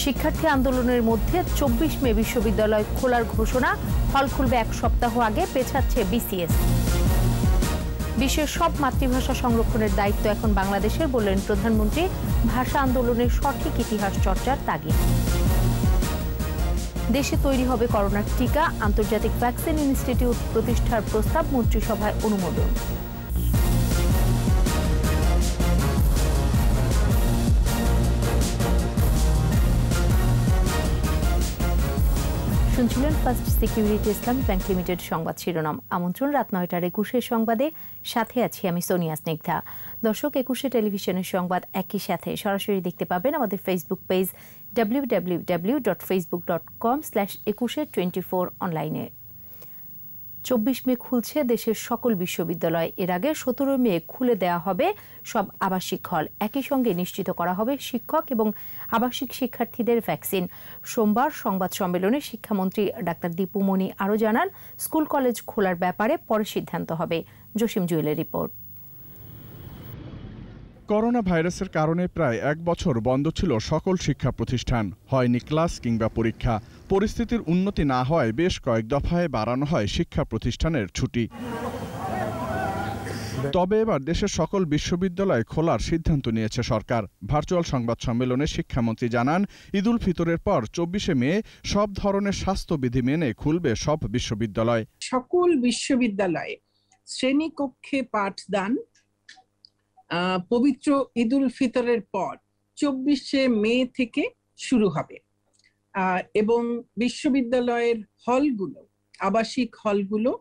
শিক্ষার্থী আন্দোলনের মধ্যে 24 মে বিশ্ববিদ্যালয় খোলার ঘোষণা। হল খুলবে এক সপ্তাহ আগে, পেছাচ্ছে বিসিএস। বিশ্বের সব মাতৃভাষা সংরক্ষণের দায়িত্ব এখন বাংলাদেশের, বললেন প্রধানমন্ত্রী। ভাষা আন্দোলনের সঠিক ইতিহাস চর্চার তাগিদ। দেশে তৈরি হবে করোনার টিকা। আন্তর্জাতিক ভ্যাকসিন ইনস্টিটিউট প্রতিষ্ঠার প্রস্তাব মন্ত্রিসভায় অনুমোদন। শুনছিলেন first security Islamic bank limited সংবাদ শিরোনাম। আমন্ত্রণ রাত 9টার 21 সংবাদে, সাথে আছি আমি সোনিয়া স্নিগ্ধা। দর্শক, 21 টেলিভিশনের সংবাদ একই সাথে সরাসরি দেখতে পাবেন আমাদের ফেসবুক পেজ www.facebook.com/2124 অনলাইনে। 24 মে খুলছে দেশের সকল বিশ্ববিদ্যালয়। এর আগে 17 মে খুলে দেওয়া হবে সব আবাসিক হল। একই সঙ্গে নিশ্চিত করা হবে শিক্ষক এবং আবাসিক শিক্ষার্থীদের ভ্যাকসিন। সোমবার সংবাদ সম্মেলনে শিক্ষামন্ত্রী ডাক্তার দীপু মনি আরও জানান, স্কুল কলেজ খোলার ব্যাপারে পরে সিদ্ধান্ত হবে। জসিম জুয়েলের রিপোর্ট। করোনা ভাইরাসের কারণে প্রায় 1 বছর বন্ধ ছিল সকল শিক্ষা প্রতিষ্ঠান। হয়নি ক্লাস কিংবা পরীক্ষা। পরিস্থিতির উন্নতি না হওয়ায় বেশ কয়েক দফায় বাড়ানো হয় শিক্ষা প্রতিষ্ঠানের ছুটি। তবে এবার দেশের সকল বিশ্ববিদ্যালয় খোলার সিদ্ধান্ত নিয়েছে সরকার। ভার্চুয়াল সংবাদ সম্মেলনে শিক্ষামন্ত্রী জানান, ঈদুল ফিতরের পর 24 মে সব ধরনের স্বাস্থ্যবিধি মেনে খুলবে সব বিশ্ববিদ্যালয়। সকল বিশ্ববিদ্যালয়ে শ্রেণীকক্ষে পাঠদান পবিত্র ঈদুল ফিতরের পর 24 মে থেকে শুরু হবে এবং বিশ্ববিদ্যালয়ের হলগুলো, আবাসিক হলগুলো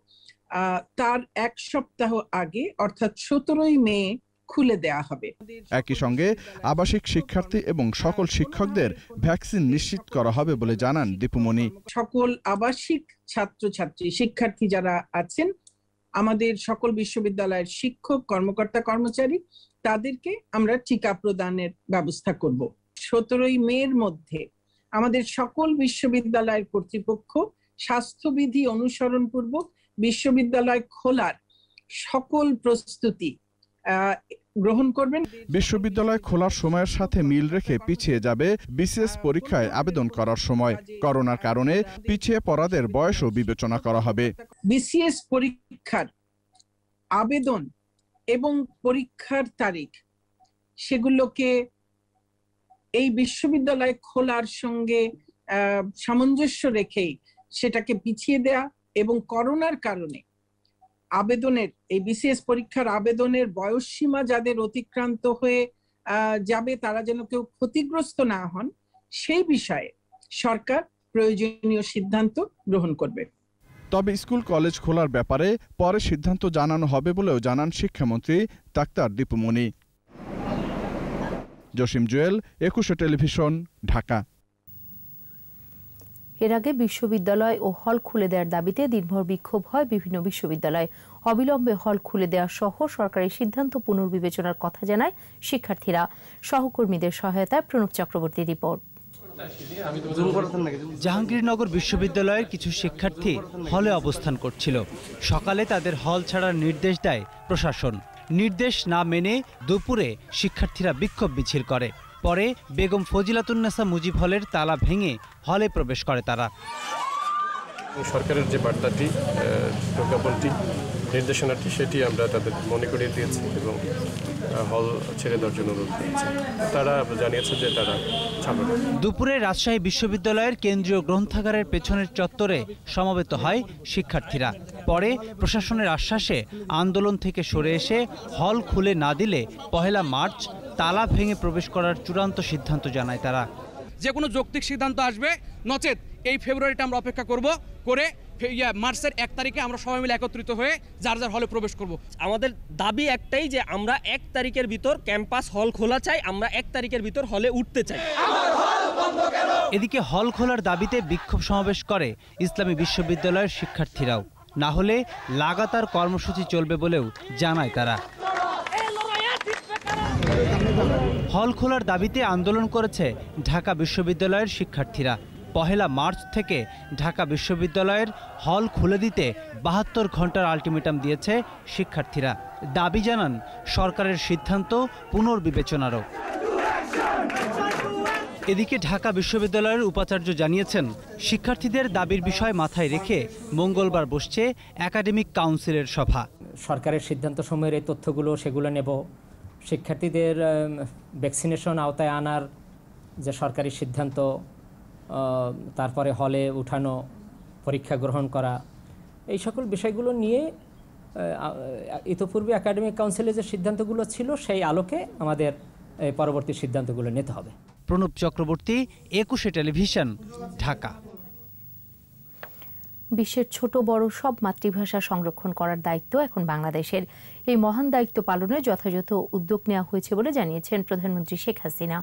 তার এক সপ্তাহ আগে অর্থাৎ 17 মে খুলে দেয়া হবে। একই সঙ্গে আবাসিক শিক্ষার্থী এবং সকল শিক্ষকদের ভ্যাকসিন নিশ্চিত করা হবে বলে জানান দীপুমণি। সকল আবাসিক ছাত্রছাত্রী শিক্ষার্থী যারা আছেন, আমাদের সকল বিশ্ববিদ্যালয়ের শিক্ষক, কর্মকর্তা, কর্মচারী, তাদেরকে আমরা টিকা প্রদানের ব্যবস্থা করব। 17 মের মধ্যে আমাদের সকল বিশ্ববিদ্যালয়ের কর্তৃপক্ষ স্বাস্থ্যবিধি অনুসরণ পূর্বক বিশ্ববিদ্যালয় খোলার সকল প্রস্তুতি গ্রহণ করবেন। বিশ্ববিদ্যালয় খোলার সময়ের সাথে মিল রেখে পিছিয়ে যাবে বিসিএস পরীক্ষায় আবেদন করার সময়। করোনার কারণে পিছিয়ে পড়াদের বয়সও বিবেচনা করা হবে। বিসিএস পরীক্ষার আবেদন এবং পরীক্ষার তারিখ সেগুলোকে এই বিশ্ববিদ্যালয় খোলার সঙ্গে সামঞ্জস্য রেখেই সেটাকে পিছিয়ে দেয়া এবং করোনার কারণে আবেদনের, এই বিসিএস পরীক্ষার আবেদনের বয়সসীমা যাদের অতিক্রান্ত হয়ে যাবে তারা যেন কেউ ক্ষতিগ্রস্ত না হন, সেই বিষয়ে সরকার প্রয়োজনীয় সিদ্ধান্ত গ্রহণ করবে। তবে স্কুল কলেজ খোলার ব্যাপারে পরে সিদ্ধান্ত জানানো হবে বলেও জানান শিক্ষামন্ত্রী ডাক্তার দীপু মনি। জসিম জুয়েল, 21 টেলিভিশন, ঢাকা। এর আগে বিশ্ববিদ্যালয় ও হল খুলে দেওয়ার দাবিতে দিনভর বিক্ষোভ হয় বিভিন্ন বিশ্ববিদ্যালয়। অবিলম্বে হল খুলে দেওয়া সহ সরকারি সিদ্ধান্ত পুনর্বিবেচনার কথা জানায় শিক্ষার্থীরা। সহকর্মীদের সহায়তায় প্রণব চক্রবর্তী রিপোর্ট। জাহাঙ্গীরনগর বিশ্ববিদ্যালয়ের কিছু শিক্ষার্থী হলে অবস্থান করছিল। সকালে তাদের হল ছাড়ার নির্দেশ দেয় প্রশাসন। নির্দেশ না মেনে দুপুরে শিক্ষার্থীরা বিক্ষোভ মিছিল করে। পরে বেগম ফজিলাতুন্নেসা মুজিব হলের তালা ভেঙে হলে প্রবেশ করে তারা। সরকারের যে বার্তাটি, প্রজ্ঞাপনটি, নির্দেশনাটি, সেটি আমরা তাদের মনে করিয়ে দিয়েছি এবং হল ছেড়ে দেওয়ার জন্য অনুরোধ করেছি। তারা জানিয়েছে যে তারা ছাড়বে। দুপুরে রাজশাহী বিশ্ববিদ্যালয়ের কেন্দ্রীয় গ্রন্থাগারের পেছনের চত্বরে সমবেত হয় শিক্ষার্থীরা। পরে প্রশাসনের আশ্বাসে আন্দোলন থেকে সরে এসে হল খুলে না দিলে 1 মার্চ তালা ভেঙে প্রবেশ করার চূড়ান্ত সিদ্ধান্ত জানায় তারা। যে কোনো যৌক্তিক সিদ্ধান্ত আসবে, নচেত এই ফেব্রুয়ারিটা আমরা অপেক্ষা করে মার্চের 1 তারিখে আমরা সবাই মিলে একত্রিত হয়ে যার যার হলে প্রবেশ করব। আমাদের দাবি একটাই যে আমরা 1 তারিখের ভিতর ক্যাম্পাস হল খোলা চাই, আমরা 1 তারিখের ভিতর হলে উঠতে চাই। এদিকে হল খোলার দাবিতে বিক্ষোভ সমাবেশ করে ইসলামী বিশ্ববিদ্যালয়ের শিক্ষার্থীরাও। না হলে লাগাতার কর্মসূচি চলবে বলেও জানায় তারা। হল খোলার দাবিতে আন্দোলন করেছে ঢাকা বিশ্ববিদ্যালয়ের শিক্ষার্থীরা। 1 মার্চ থেকে ঢাকা বিশ্ববিদ্যালয়ের হল খুলে দিতে 72 ঘন্টার আলটিমেটাম দিয়েছে শিক্ষার্থীরা। দাবি জানান সরকারের সিদ্ধান্ত পুনর্বিবেচনারও। এদিকে ঢাকা বিশ্ববিদ্যালয়ের উপাচার্য জানিয়েছেন, শিক্ষার্থীদের দাবির বিষয় মাথায় রেখে মঙ্গলবার বসছে একাডেমিক কাউন্সিলের সভা। সরকারের সিদ্ধান্তসমূহের এই তথ্যগুলো সেগুলো নেব, শিক্ষার্থীদের ভ্যাকসিনেশন আওতায় আনার যে সরকারি সিদ্ধান্ত, তারপরে হলে উঠানো, পরীক্ষা গ্রহণ করা, এই সকল বিষয়গুলো নিয়ে ইতোপূর্বে একাডেমিক কাউন্সিলের যে সিদ্ধান্তগুলো ছিল সেই আলোকে আমাদের পরবর্তী সিদ্ধান্তগুলো নিতে হবে। প্রণব চক্রবর্তী, একুশে টেলিভিশন, ঢাকা। বিশ্বের ছোট বড় সব মাতৃভাষা সংরক্ষণ করার দায়িত্ব এখন বাংলাদেশের। এই মহান দায়িত্ব পালনে যথাযথ উদ্যোগ নেওয়া হয়েছে বলে জানিয়েছেন প্রধানমন্ত্রী শেখ হাসিনা।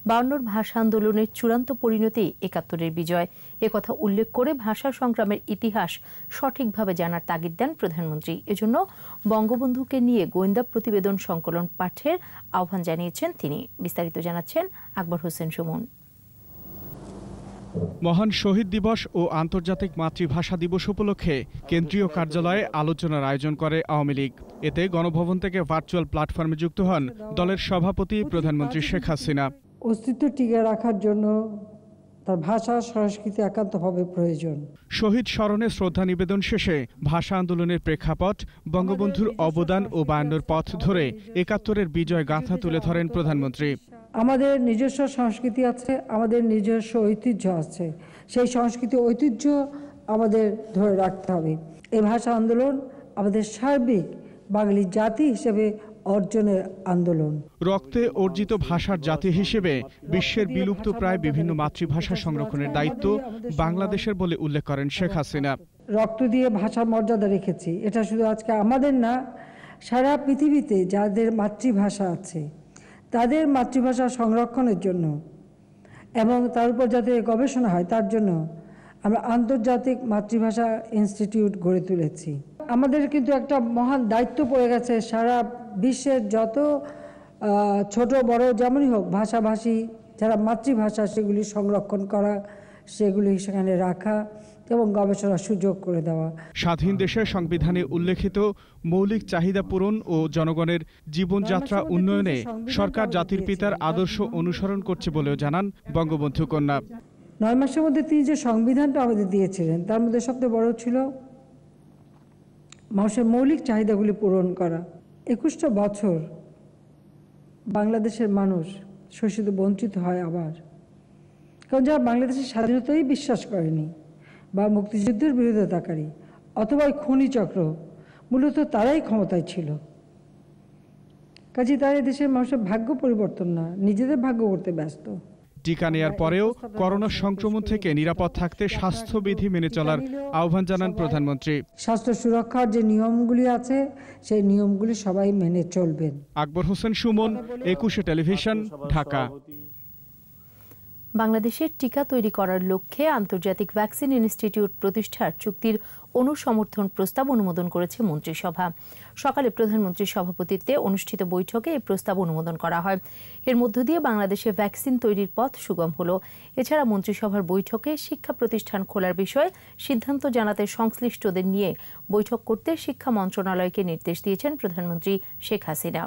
52 ভাষা আন্দোলনের চূড়ান্ত পরিণতি 71-এর বিজয়, একথা উল্লেখ করে ভাষা সংগ্রামের ইতিহাস সঠিকভাবে জানার তাগিদ দেন প্রধানমন্ত্রী। এজন্য বঙ্গবন্ধুকে নিয়ে গোয়েন্দা প্রতিবেদন সংকলন পাঠের আহ্বান জানিয়েছেন তিনি। বিস্তারিত জানাচ্ছেন আকবর হোসেন সুমন। মহান শহীদ দিবস ও আন্তর্জাতিক মাতৃভাষা দিবস উপলক্ষে কেন্দ্রীয় কার্যালয়ে আলোচনার আয়োজন করে আওয়ামী লীগ। এতে গণভবন থেকে ভার্চুয়াল প্ল্যাটফর্মে যুক্ত হন দলের সভাপতি প্রধানমন্ত্রী শেখ হাসিনা। অস্তিত্ব টিকে রাখার জন্য তার ভাষা সংস্কৃতি একান্তভাবে প্রয়োজন। শহীদ স্মরণে শ্রদ্ধা নিবেদন শেষে ভাষা আন্দোলনের প্রেক্ষাপট, বঙ্গবন্ধুর অবদান ও 52 পথ ধরে 71-এর বিজয় গাথা তুলে ধরেন প্রধানমন্ত্রী। আমাদের নিজস্ব সংস্কৃতি আছে, আমাদের নিজস্ব ঐতিহ্য আছে, সেই সংস্কৃতি ঐতিহ্য আমাদের ধরে রাখতে হবে। এই ভাষা আন্দোলন আমাদের সার্বিক বাঙালি জাতি হিসেবে অর্জনের আন্দোলন। রক্তে অর্জিত ভাষার জাতি হিসেবে বিশ্বের বিলুপ্ত প্রায় বিভিন্ন মাতৃভাষা সংরক্ষণের দায়িত্ব বাংলাদেশের বলে উল্লেখ করেন শেখ হাসিনা। রক্ত দিয়ে ভাষার মর্যাদা রেখেছি, এটা শুধু আজকে আমাদের না, সারা পৃথিবীতে যাদের মাতৃভাষা আছে তাদের মাতৃভাষা সংরক্ষণের জন্য এবং তার উপর যাতে গবেষণা হয় তার জন্য আমরা আন্তর্জাতিক মাতৃভাষা ইনস্টিটিউট গড়ে তুলেছি। আমাদের কিন্তু একটা মহান দায়িত্ব পড়ে গেছে, সারা বিশ্বের যত ছোট বড় যেমনই হোক ভাষাভাষী যারা মাতৃভাষা সেগুলি সংরক্ষণ করা, সেগুলি সেখানে রাখা এবং গবেষণার সুযোগ করে দেওয়া। স্বাধীন দেশের সংবিধানে উল্লেখিত মৌলিক চাহিদা পূরণ ও জনগণের জীবনযাত্রা উন্নয়নে সরকার জাতির পিতার আদর্শ অনুসরণ করছে বলেও জানান বঙ্গবন্ধু কন্যা। 9 মাসের মধ্যে তিনি যে সংবিধানটা আমাদের দিয়েছিলেন তার মধ্যে সবচেয়ে বড় ছিল মানুষের মৌলিক চাহিদাগুলি পূরণ করা। 21টা বছর বাংলাদেশের মানুষ শোষিত বঞ্চিত হয় আবার, কারণ যারা বাংলাদেশের স্বাধীনতায় বিশ্বাস করেনি বা মুক্তিযুদ্ধের বিরোধিতাকারী অথবা খনি চক্র, মূলত তারাই ক্ষমতায় ছিল। কাজে তারা দেশের মানুষের ভাগ্য পরিবর্তন না, নিজেদের ভাগ্য করতে ব্যস্ত। টিকা নেয়ার পরেও করোনা সংক্রমণ থেকে নিরাপদ থাকতে স্বাস্থ্যবিধি মেনে চলার আহ্বান জানান প্রধানমন্ত্রী। স্বাস্থ্য সুরক্ষার যে নিয়মগুলি আছে সেই নিয়মগুলি সবাই মেনে চলবেন। আকবর হোসেন সুমন, একুশে টেলিভিশন, ঢাকা। বাংলাদেশের টিকা তৈরি করার লক্ষ্যে আন্তর্জাতিক ভ্যাকসিন ইনস্টিটিউট প্রতিষ্ঠার চুক্তির অনুসমর্থন প্রস্তাব অনুমোদন করেছে মন্ত্রিসভা। সকালে প্রধানমন্ত্রীর সভাপতিত্বে অনুষ্ঠিত বৈঠকে এই প্রস্তাব অনুমোদন করা হয়। এর মধ্য দিয়ে বাংলাদেশে ভ্যাকসিন তৈরির পথ সুগম হলো। এছাড়া মন্ত্রিসভার বৈঠকে শিক্ষা প্রতিষ্ঠান খোলার বিষয়ে সিদ্ধান্ত জানাতে সংশ্লিষ্টদের নিয়ে বৈঠক করতে শিক্ষা মন্ত্রণালয়কে নির্দেশ দিয়েছেন প্রধানমন্ত্রী শেখ হাসিনা।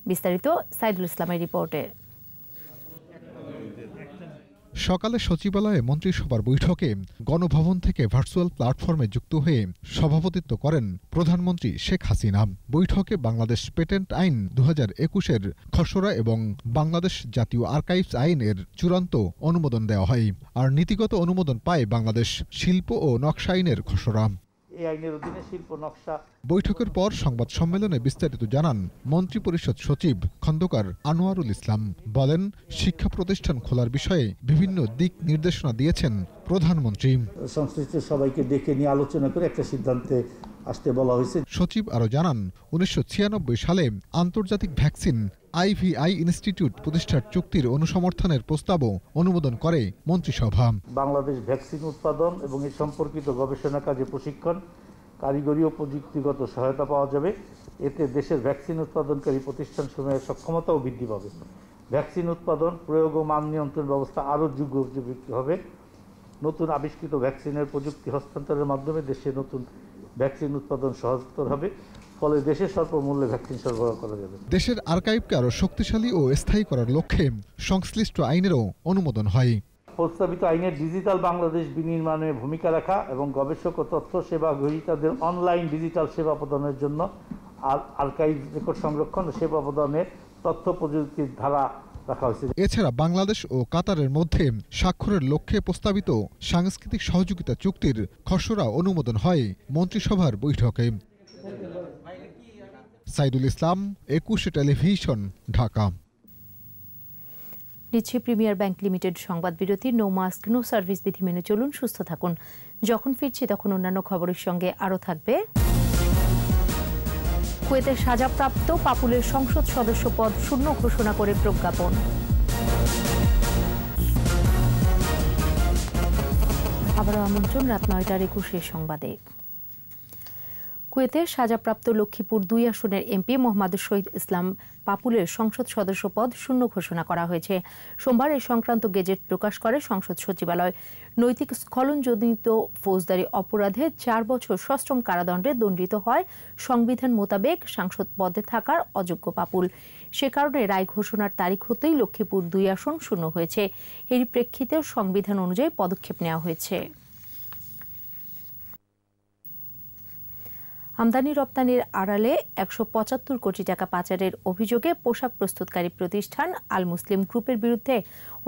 বিস্তারিত সাইদুল ইসলামের রিপোর্টে। সকালে সচিবালয়ে মন্ত্রিসভার বৈঠকে গণভবন থেকে ভার্চুয়াল প্ল্যাটফর্মে যুক্ত হয়ে সভাপতিত্ব করেন প্রধানমন্ত্রী শেখ হাসিনা। বৈঠকে বাংলাদেশ পেটেন্ট আইন 2021-এর খসড়া এবং বাংলাদেশ জাতীয় আর্কাইভস আইনের চূড়ান্ত অনুমোদন দেওয়া হয়, আর নীতিগত অনুমোদন পায় বাংলাদেশ শিল্প ও নকশা আইনের খসড়া। বৈঠকের পর সংবাদ সম্মেলনে বিস্তারিত জানান মন্ত্রিপরিষদ সচিব খন্দকার আনোয়ারুল ইসলাম। বলেন, শিক্ষা প্রতিষ্ঠান খোলার বিষয়ে বিভিন্ন দিক নির্দেশনা দিয়েছেন প্রধানমন্ত্রী। সংশ্লিষ্ট সবাইকে ডেকে নিয়ে আলোচনা করে একটা সিদ্ধান্তে আসতে বলা হয়েছে। সচিব আরও জানান, 1996 সালে আন্তর্জাতিক ভ্যাকসিন IVI ইনস্টিটিউট প্রতিষ্ঠার চুক্তির অনুসমর্থনের প্রস্তাবও অনুমোদন করে মন্ত্রিসভা। বাংলাদেশ ভ্যাকসিন উৎপাদন এবং এ সম্পর্কিত গবেষণা কাজে প্রশিক্ষণ, কারিগরি ও প্রযুক্তিগত সহায়তা পাওয়া যাবে। এতে দেশের ভ্যাকসিন উৎপাদনকারী প্রতিষ্ঠানসমূহের সক্ষমতাও বৃদ্ধি পাবে। ভ্যাকসিন উৎপাদন, প্রয়োগ ও মান নিয়ন্ত্রণ ব্যবস্থা আরও যুগোপযোগী হবে। নতুন আবিষ্কৃত ভ্যাকসিনের প্রযুক্তি হস্তান্তরের মাধ্যমে দেশে নতুন ভ্যাকসিন উৎপাদন সহজতর হবে। ফলে দেশের স্বল্প মূল্যে ভ্যাকসিন সরবরাহ করা যাবে। দেশের আর্কাইভকে আরও শক্তিশালী ও স্থায়ী করার লক্ষ্যে সংশ্লিষ্ট আইনেরও অনুমোদন হয়। প্রস্তাবিত আইনের ডিজিটাল বাংলাদেশ বিনির্মাণে ভূমিকা রাখা এবং গবেষক ও তথ্য সেবা গ্রহীতাদের অনলাইন ডিজিটাল সেবা প্রদানের জন্য আর্কাইভ রেকর্ড সংরক্ষণ ও সেবা প্রদানের তথ্য প্রযুক্তির ধারা রাখা হয়েছে। এছাড়া বাংলাদেশ ও কাতারের মধ্যে স্বাক্ষরের লক্ষ্যে প্রস্তাবিত সাংস্কৃতিক সহযোগিতা চুক্তির খসড়া অনুমোদন হয় মন্ত্রিসভার বৈঠকে। সাইদুল ইসলাম, 21 টেলিভিশন, ঢাকা। নিচ্ছে প্রিমিয়ার ব্যাংক লিমিটেড সংবাদ বিরতি। নো মাস্ক নো সার্ভিস বিধি মেনে চলুন, সুস্থ থাকুন। যখন ফিরছি তখন অন্যান্য খবরের সঙ্গে আরও থাকবে কুয়েতের সাজাপ্রাপ্ত পাপুলের সংসদ সদস্য পদ শূন্য ঘোষণা করে প্রজ্ঞাপন। আবারও আমন্ত্রণ রাত 9টার 21 সংবাদে। কুয়েতের সাজাপ্রাপ্ত লক্ষ্মীপুর 2 আসনের এমপি মোহাম্মদ শহীদ ইসলাম পাপুলের সংসদ সদস্য পদ শূন্য ঘোষণা করা হয়েছে। সোমবার এ সংক্রান্ত গেজেট প্রকাশ করে সংসদ সচিবালয়। নৈতিক স্খলনজনিত ফৌজদারি অপরাধে 4 বছর সশ্রম কারাদণ্ডে দণ্ডিত হয় সংবিধান মোতাবেক সাংসদ পদে থাকার অযোগ্য পাপুল। সে কারণে রায় ঘোষণার তারিখ হতেই লক্ষ্মীপুর 2 আসন শূন্য হয়েছে। এরই প্রেক্ষিতে সংবিধান অনুযায়ী পদক্ষেপ নেওয়া হয়েছে। আমদানি রপ্তানির আড়ালে 175 কোটি টাকা পাচারের অভিযোগে পোশাক প্রস্তুতকারী প্রতিষ্ঠান আল মুসলিম গ্রুপের বিরুদ্ধে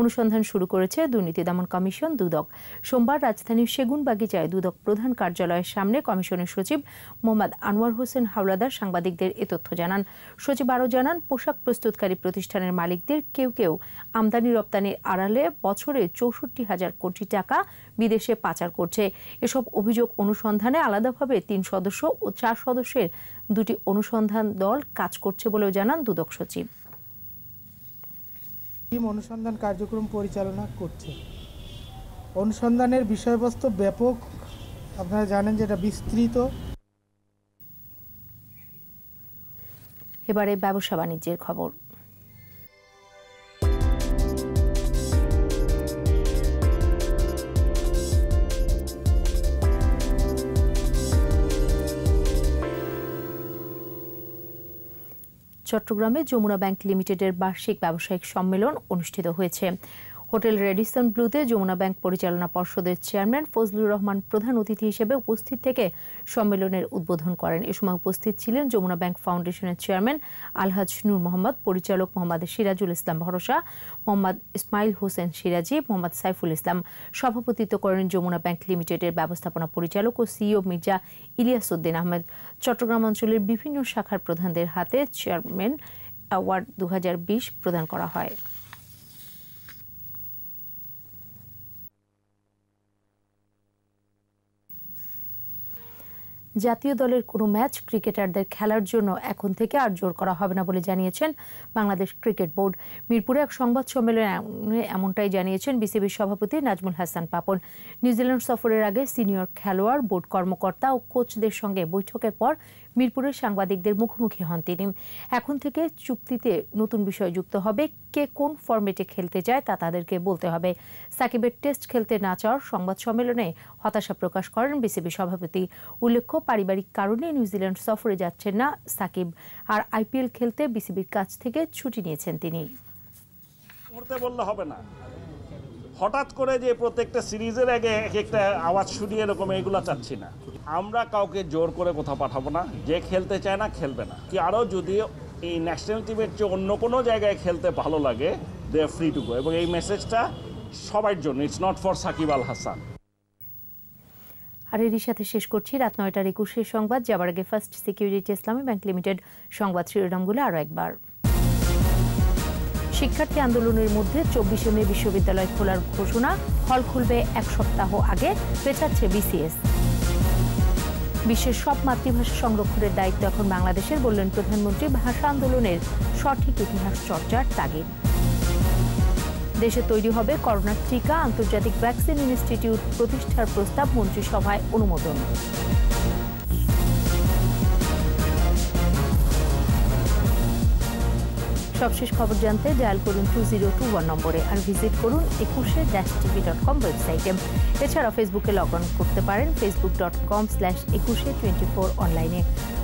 অনুসন্ধান শুরু করেছে দুর্নীতি দমন কমিশন দুদক। সোমবার রাজধানীর সেগুনবাগিচায় দুদক প্রধান কার্যালয়ের সামনে কমিশনের সচিব মোহাম্মদ আনোয়ার হোসেন হাওলাদার সাংবাদিকদের এ তথ্য জানান। সচিব আরও জানান, পোশাক প্রস্তুতকারী প্রতিষ্ঠানের মালিকদের কেউ কেউ আমদানি রপ্তানির আড়ালে বছরে 64,000 কোটি টাকা বিদেশে পাচার করছে। এসব অভিযোগ অনুসন্ধানে আলাদাভাবে 3 সদস্য ও 4 সদস্যের 2টি অনুসন্ধান দল কাজ করছে বলেও জানান দুদক সচিব। অনুসন্ধান কার্যক্রম পরিচালনা করছে। অনুসন্ধানের বিষয়বস্তু ব্যাপক, আপনারা জানেন যেটা বিস্তৃত। এবারে ব্যবসা বাণিজ্যের খবর। চট্টগ্রামে যমুনা ব্যাংক লিমিটেডের বার্ষিক ব্যবসায়িক সম্মেলন অনুষ্ঠিত হয়েছে। হোটেল রেডিসন ব্লুতে যমুনা ব্যাংক পরিচালনা পর্ষদের চেয়ারম্যান ফজলুর রহমান প্রধান অতিথি হিসেবে উপস্থিত থেকে সম্মেলনের উদ্বোধন করেন। এ সময় উপস্থিত ছিলেন যমুনা ব্যাংক ফাউন্ডেশনের চেয়ারম্যান আলহাজ নূর মোহাম্মদ, পরিচালক মোহাম্মদ সিরাজুল ইসলাম ভরসা, মোহাম্মদ ইসমাইল হোসেন সিরাজি, মোহাম্মদ সাইফুল ইসলাম। সভাপতিত্ব করেন যমুনা ব্যাংক লিমিটেডের ব্যবস্থাপনা পরিচালক ও সিইও মির্জা ইলিয়াস উদ্দিন আহমেদ। চট্টগ্রাম অঞ্চলের বিভিন্ন শাখার প্রধানদের হাতে চেয়ারম্যান অ্যাওয়ার্ড 2020 প্রদান করা হয়। জাতীয় দলের কোনো ম্যাচ ক্রিকেটারদের খেলার জন্য এখন থেকে আর জোর করা হবে না বলে জানিয়েছেন বাংলাদেশ ক্রিকেট বোর্ড। মিরপুরে এক সংবাদ সম্মেলনে এমনটাই জানিয়েছেন বিসিবির সভাপতি নাজমুল হাসান পাপন। নিউজিল্যান্ড সফরের আগে সিনিয়র খেলোয়াড়, বোর্ড কর্মকর্তা ও কোচদের সঙ্গে বৈঠকের পর মিরপুরের সাংবাদিকদের মুখোমুখি হন তিনি। এখন থেকে চুক্তিতে নতুন বিষয় যুক্ত হবে। কে কোন ফরম্যাটে খেলতে চায় তা তাদেরকে বলতে হবে। সাকিবের টেস্ট খেলতে না চাওয়ার সংবাদ সম্মেলনে হতাশা প্রকাশ করেন বিসিবি সভাপতি। উল্লেখ্য, পারিবারিক কারণে নিউজিল্যান্ড সফরে যাচ্ছেন না সাকিব, আর আইপিএল খেলতে বিসিবির কাছ থেকে ছুটি নিয়েছেন তিনি। বললে হবে না, হঠাৎ করে যে প্রত্যেকটা সিরিজের আগে একটা আওয়াজ শুনিয়ে এরকম এগুলো চাচ্ছি না। আমরা কাউকে জোর করে কোথাও পাঠাবো না। যে খেলতে চায় না খেলবে না। কি আরও যদি এই ন্যাশনাল টিমের চেয়ে অন্য কোনো জায়গায় খেলতে ভালো লাগে, দে আর ফ্রি টু গো। এবং এই মেসেজটা সবার জন্য, it's not for Shakib Al Hasan. আর এরই সাথে শেষ করছি রাত 9টার 21 সংবাদ। যাবার আগে ফার্স্ট সিকিউরিটি ইসলামী ব্যাংক লিমিটেড সংবাদ শিরোনামগুলো আরও একবার। শিক্ষার্থী আন্দোলনের মধ্যে 24 মে বিশ্ববিদ্যালয় খোলার ঘোষণা, হল খুলবে 1 সপ্তাহ আগে, পেছাচ্ছে বিসিএস। বিশ্বের সব মাতৃভাষা সংরক্ষণের দায়িত্ব এখন বাংলাদেশের, বললেন প্রধানমন্ত্রী। ভাষা আন্দোলনের সঠিক ইতিহাস চর্চার তাগিদ। দেশে তৈরি হবে করোনার টিকা, আন্তর্জাতিক ভ্যাকসিন ইনস্টিটিউট প্রতিষ্ঠার প্রস্তাব মন্ত্রিসভায় অনুমোদন। সবশেষ খবর জানতে ডায়াল করুন 2021 নম্বরে আর ভিজিট করুন 21-tv.com ওয়েবসাইটে। এছাড়া ফেসবুকে লগ অন করতে পারেন facebook.com/2124 অনলাইনে।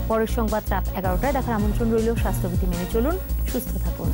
পরের সংবাদ রাত 11টায় দেখার আমন্ত্রণ রইল। স্বাস্থ্যবিধি মেনে চলুন, সুস্থ থাকুন।